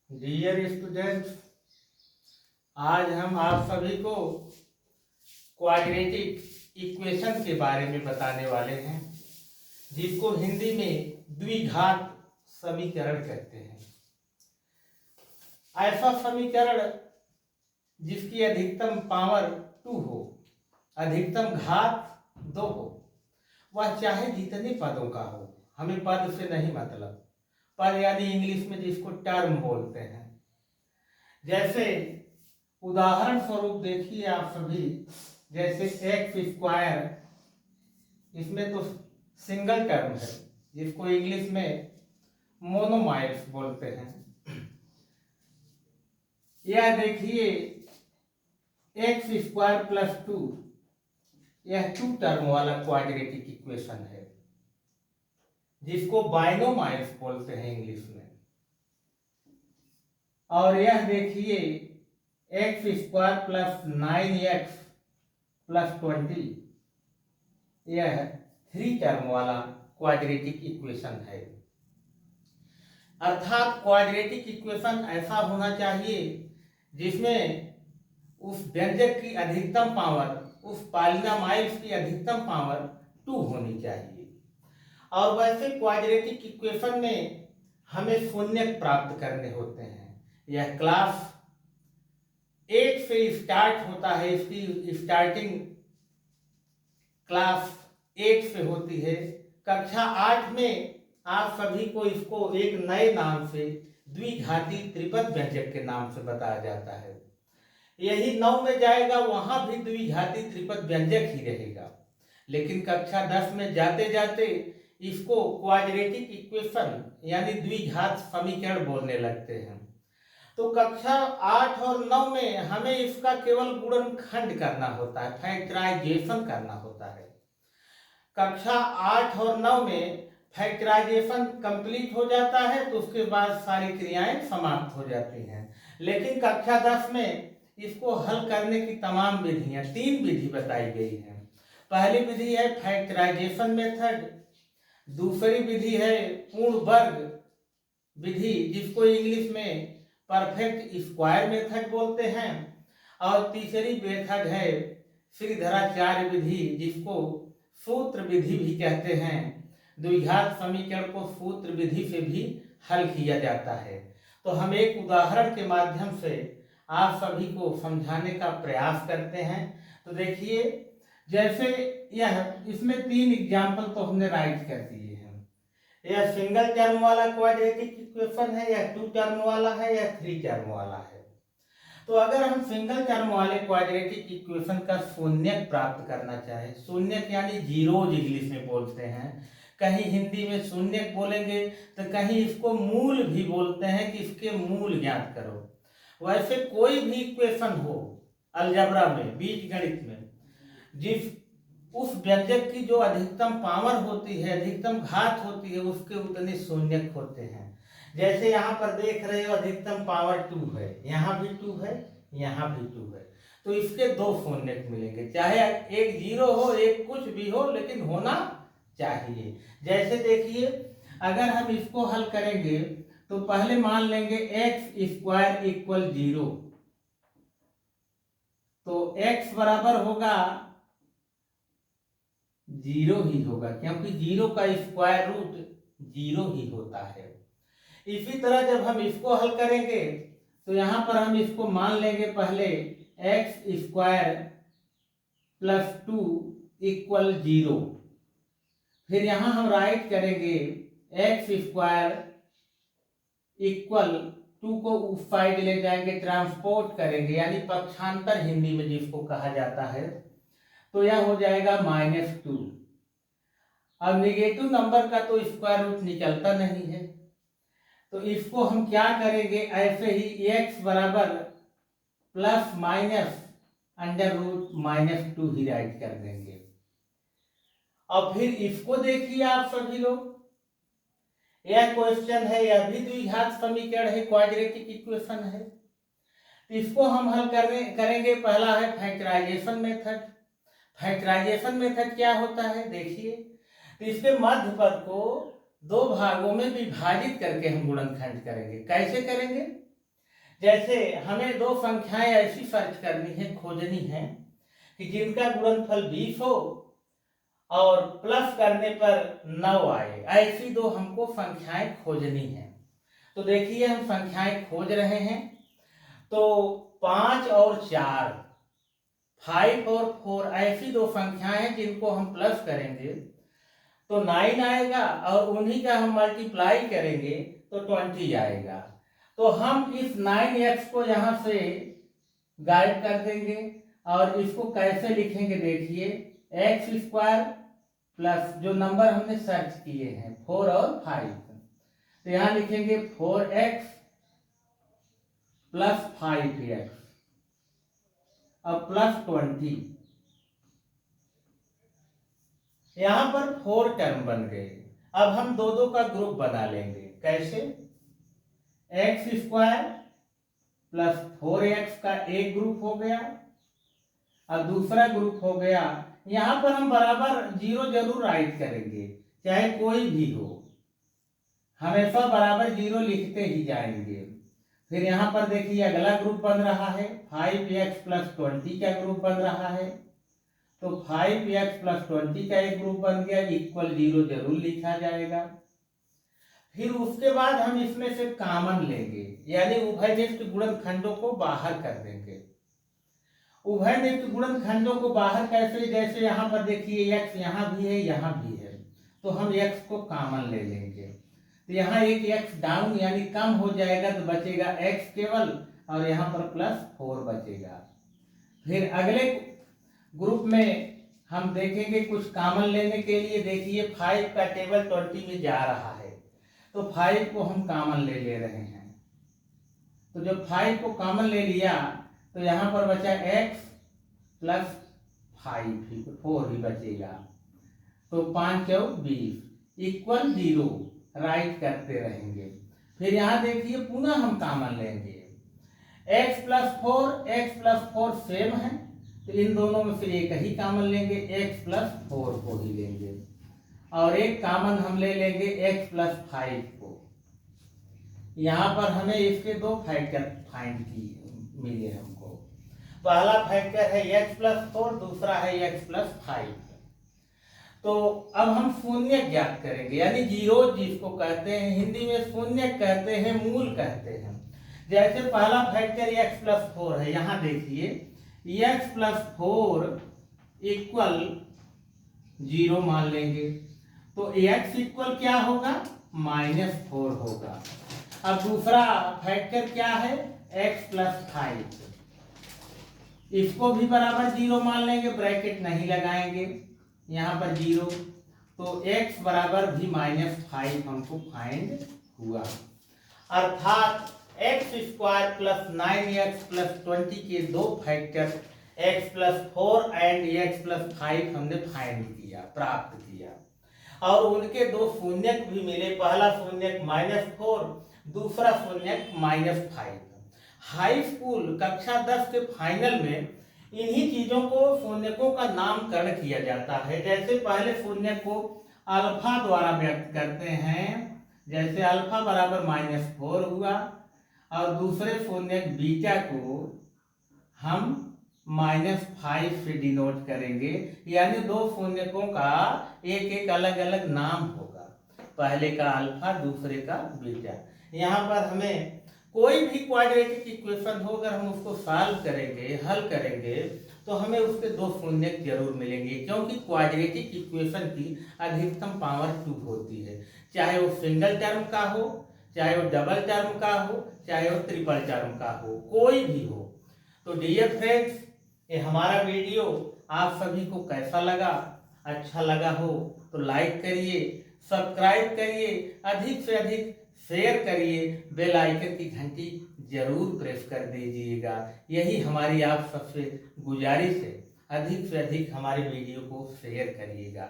Dear students, आज हम आप सभी को क्वाड्रेटिक इक्वेशन के बारे में बताने वाले हैं, जिसको हिंदी में द्विघात समीकरण कहते हैं। ऐसा समीकरण जिसकी अधिकतम पावर 2 हो, अधिकतम घात 2 हो, वह चाहे जितने पदों का हो, हमें पद से नहीं मतलब, पद यानी इंग्लिश में जिसको टर्म बोलते हैं। जैसे उदाहरण स्वरूप देखिए आप सभी, जैसे एक्स स्क्वायर, इसमें तो सिंगल टर्म है जिसको इंग्लिश में मोनोमाइल्स बोलते हैं। यह देखिए एक्स स्क्वायर प्लस 2, यह 2 टर्म वाला क्वाड्रेटिक इक्वेशन है जिसको बाइनोमाइल्स बोलते हैं इंग्लिश में। और यह देखिए x square plus 9x plus 20, यह 3 टर्म वाला क्वाड्रेटिक इक्वेशन है। अर्थात क्वाड्रेटिक इक्वेशन ऐसा होना चाहिए जिसमें उस व्यंजक की अधिकतम पावर, उस पॉलीनोमाइल्स की अधिकतम पावर 2 होनी चाहिए। और वैसे क्वाड्रेटिक इक्वेशन में हमें शून्यक प्राप्त करने होते हैं। यह क्लास 8 से स्टार्ट होता है, इसकी स्टार्टिंग क्लास 8 से होती है। कक्षा 8 में आप सभी को इसको एक नए नाम से द्विघाती त्रिपद व्यंजक के नाम से बताया जाता है। यही 9 में जाएगा, वहां भी द्विघाती त्रिपद व्यंजक ही रहेगा। लेकिन कक्षा 10 में जाते जाते इसको क्वाड्रेटिक इक्वेशन यानी द्विघात समीकरण बोलने लगते हैं। तो कक्षा 8 और 9 में हमें इसका केवल गुणनखंड करना होता है, फैक्टराइजेशन करना होता है। कक्षा 8 और 9 में फैक्टराइजेशन कंप्लीट हो जाता है तो उसके बाद सारी क्रियाएं समाप्त हो जाती हैं। लेकिन कक्षा 10 में इसको हल करने की तमाम विधियां, 3 विधि बताई गई हैं। पहली विधि है फैक्टराइजेशन मेथड, दूसरी विधि है पूर्ण वर्ग विधि जिसको इंग्लिश में परफेक्ट स्क्वायर मेथड बोलते हैं, और तीसरी मेथड है श्रीधराचार्य विधि जिसको सूत्र विधि भी कहते हैं। द्विघात समीकरण को सूत्र विधि से भी हल किया जाता है। तो हम एक उदाहरण के माध्यम से आप सभी को समझाने का प्रयास करते हैं। तो देखिए, जैसे यह इसमें 3 एग्जाम्पल तो हमने राइट कर दिए हैं। यह सिंगल टर्म वाला क्वाड्रेटिक इक्वेशन है, या 2 टर्म वाला है, या 3 टर्म वाला है। तो अगर हम सिंगल टर्म वाले क्वाड्रेटिक इक्वेशन का शून्यक प्राप्त करना चाहे, शून्यक यानी जीरोज इंग्लिश में बोलते हैं, कहीं हिंदी में शून्यक बोलेंगे तो कहीं इसको मूल भी बोलते हैं कि इसके मूल ज्ञात करो। वैसे कोई भी इक्वेशन हो अलजेब्रा में, बीजगणित में, जिस उस व्यंजक की जो अधिकतम पावर होती है, अधिकतम घात होती है, उसके उतने शून्यक होते हैं। जैसे यहाँ पर देख रहे हो अधिकतम पावर 2 है, यहाँ भी 2 है, यहाँ भी 2 है, तो इसके 2 शून्यक मिलेंगे। चाहे एक 0 हो, एक कुछ भी हो, लेकिन होना चाहिए। जैसे देखिए, अगर हम इसको हल करेंगे तो पहले मान लेंगे एक्स स्क्वायर इक्वल 0, तो x बराबर होगा 0 ही होगा, क्योंकि 0 का स्क्वायर रूट 0 ही होता है। इसी तरह जब हम इसको हल करेंगे तो यहां पर हम इसको मान लेंगे पहले एक्स स्क्वायर प्लस 2 इक्वल 0, फिर यहां हम राइट करेंगे एक्स स्क्वायर इक्वल 2 को उस साइड ले जाएंगे, ट्रांसपोर्ट करेंगे, यानी पक्षांतर हिंदी में जिसको कहा जाता है, तो यह हो जाएगा -2। अब नेगेटिव नंबर का तो स्क्वायर रूट निकलता नहीं है, तो इसको हम क्या करेंगे, ऐसे ही x बराबर प्लस माइनस अंडर रूट -2 ही राइट कर देंगे। और फिर इसको देखिए आप सभी लोग, यह क्वेश्चन है, यह भी द्विघात समीकरण है, क्वाड्रेटिक इक्वेशन है। इसको हम हल करेंगे। पहला है फैक्टराइजेशन मेथड। फैक्टराइजेशन मेथड क्या होता है, देखिए, तो इसके मध्य पद को 2 भागों में विभाजित करके हम गुणनखंड करेंगे। कैसे करेंगे, जैसे हमें दो संख्याएं ऐसी सर्च करनी है, खोजनी है कि जिनका गुणनफल 20 हो और प्लस करने पर 9 आए, ऐसी दो हमको संख्याएं खोजनी है। तो देखिए हम संख्याएं खोज रहे हैं। तो 5 और 4, 5 और 4 ऐसी दो संख्याएं हैं जिनको हम प्लस करेंगे तो 9 आएगा और उन्हीं का हम मल्टीप्लाई करेंगे तो 20 आएगा। तो हम इस 9x को यहाँ से गायब कर देंगे और इसको कैसे लिखेंगे देखिए, एक्स स्क्वायर प्लस जो नंबर हमने सर्च किए हैं 4 और 5, तो यहाँ लिखेंगे 4x प्लस 5x और प्लस 20। यहां पर 4 टर्म बन गए। अब हम दो दो का ग्रुप बना लेंगे। कैसे? एक्स स्क्वायर प्लस 4x का एक ग्रुप हो गया और दूसरा ग्रुप हो गया, यहां पर हम बराबर 0 जरूर राइट करेंगे, चाहे कोई भी हो, हमेशा बराबर 0 लिखते ही जाएंगे। फिर यहां पर देखिए अगला ग्रुप बन रहा है 5x प्लस 20 का ग्रुप बन रहा है। तो 5x प्लस 20 का एक ग्रुप बन गया, इक्वल 0 जरूर लिखा जाएगा। फिर उसके बाद हम इसमें से कॉमन लेंगे, यानी उभयनिष्ठ गुणनखंडों को बाहर कर देंगे। उभयनिष्ठ गुणनखंडों को बाहर कैसे? जैसे यहाँ पर देखिए x यहाँ भी है, यहाँ भी है, तो हम x को कॉमन ले लेंगे। तो यहाँ एक x डाउन यानी कम हो जाएगा, तो बचेगा x केवल और यहाँ पर प्लस 4 बचेगा। फिर अगले ग्रुप में हम देखेंगे कुछ कॉमन लेने के लिए। देखिए 5 का टेबल 20 में जा रहा है, तो 5 को हम कॉमन ले रहे हैं। तो जब 5 को कॉमन ले लिया तो यहाँ पर बचा x प्लस 4 ही बचेगा। तो 5 और 20 इक्वल 0 राइट करते रहेंगे। फिर यहाँ देखिए पुनः हम कॉमन लेंगे, x प्लस 4 सेम है, तो इन दोनों में से एक ही कॉमन लेंगे, x प्लस 4 को ही लेंगे और एक कॉमन हम ले लेंगे x प्लस 5 को। यहाँ पर हमें इसके दो फैक्टर फाइंड मिले हमको। पहला फैक्टर है x प्लस 4, दूसरा है x प्लस 5। तो अब हम शून्य ज्ञात करेंगे, यानी जीरो जिसको कहते हैं, हिंदी में शून्य कहते हैं, मूल कहते हैं। जैसे पहला फैक्टर x प्लस 4 है, यहाँ देखिए x प्लस 4 इक्वल 0 मान लेंगे, तो x इक्वल क्या होगा? -4 होगा। अब दूसरा फैक्टर क्या है? x प्लस 5, इसको भी बराबर 0 मान लेंगे, ब्रैकेट नहीं लगाएंगे, यहाँ पर 0, तो x बराबर भी -5 हमको फाइंड हुआ। अर्थात x square plus 9x plus 20 के दो factor x plus 4 and x plus 5 हमने फाइंड किया, प्राप्त किया, और उनके दो शून्यक भी मिले। पहला शून्यक -4, दूसरा शून्यक -5। हाई स्कूल कक्षा 10 के फाइनल में इन्हीं चीजों को शून्यकों का नामकरण किया जाता है। जैसे पहले शून्यक को अल्फा द्वारा व्यक्त करते हैं, जैसे अल्फा बराबर -4 हुआ, और दूसरे शून्यक बीटा को हम -5 से डिनोट करेंगे, यानी दो शून्यकों का एक एक अलग अलग नाम होगा, पहले का अल्फा, दूसरे का बीटा। यहाँ पर हमें कोई भी क्वाड्रेटिक इक्वेशन हो, अगर हम उसको सॉल्व करेंगे, हल करेंगे, तो हमें उसके दो शून्यक जरूर मिलेंगे, क्योंकि क्वाड्रेटिक इक्वेशन की अधिकतम पावर 2 होती है, चाहे वो सिंगल टर्म का हो, चाहे वो डबल टर्म का हो, चाहे वो ट्रिपल टर्म का हो, कोई भी हो। तो डियर फ्रेंड्स, ये हमारा वीडियो आप सभी को कैसा लगा? अच्छा लगा हो तो लाइक करिए, सब्सक्राइब करिए, अधिक से अधिक शेयर करिए, बेल आइकन की घंटी जरूर प्रेस कर दीजिएगा। यही हमारी आप सबसे गुजारिश है, अधिक से अधिक हमारे वीडियो को शेयर करिएगा।